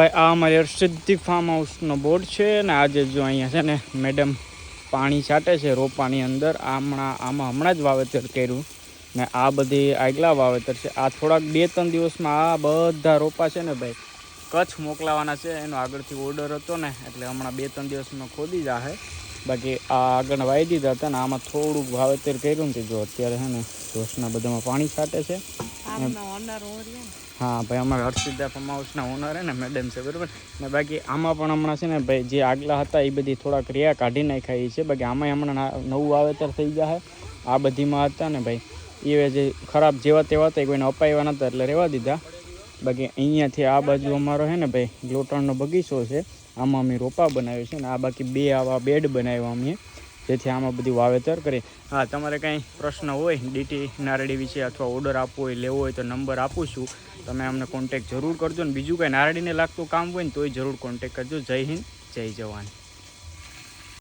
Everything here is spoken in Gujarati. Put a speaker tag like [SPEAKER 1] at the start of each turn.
[SPEAKER 1] ભાઈ આ અમારી હર્ષિદ્ધિ ફાર્મ હાઉસનો બોર્ડ છે ને આજે જો અહીંયા છે ને મેડમ પાણી છાંટે છે રોપાની અંદર. આમાં હમણાં જ વાવેતર કર્યું ને આ બધી આગલા વાવેતર છે. આ થોડાક 2-3 દિવસમાં આ બધા રોપા છે ને ભાઈ કચ્છ મોકલાવાના છે. એનો આગળથી ઓર્ડર હતો ને એટલે હમણાં 2-3 દિવસમાં ખોદી જાહે. બાકી આ આગળ વાવી દીધા હતા ને આમાં થોડુંક વાવેતર કર્યું ને જો અત્યારે છે ને જોશના બધામાં પાણી છાંટે છે. હા ભાઈ અમારા હર્ષિદ્ધા ફાર્મ હાઉસના ઓનર હે ને મેડમ છે બરાબર ને. બાકી આમાં પણ હમણાં છે ને ભાઈ જે આગલા હતા એ બધી થોડાક રિયા કાઢી નાખાઈ છે. બાકી આમાં હમણાં નવું વાવેતર થઈ જાય. આ બધીમાં હતા ને ભાઈ એ જે ખરાબ જેવા તેવા હતા કોઈને અપાવ્યા નહોતા એટલે રહેવા દીધા. બાકી અહીંયાથી આ બાજુ અમારો છે ને ભાઈ ગ્લોટરનો બગીચો છે. આમાં અમે રોપા બનાવ્યું છે ને આ બાકી 2 આવા બેડ બનાવ્યા અમે જેથી આમાં બધું વાવેતર કરીએ. હા તમારે કાંઈ પ્રશ્ન હોય ડીટી નારળી વિશે અથવા ઓર્ડર આપવો હોય લેવો હોય તો નંબર આપું છું. તમે અમને કોન્ટેક જરૂર કરજો ને બીજું કાંઈ નારળીને લાગતું કામ હોય ને તોય જરૂર કોન્ટેક કરજો. જય હિન્દ જય જવાન.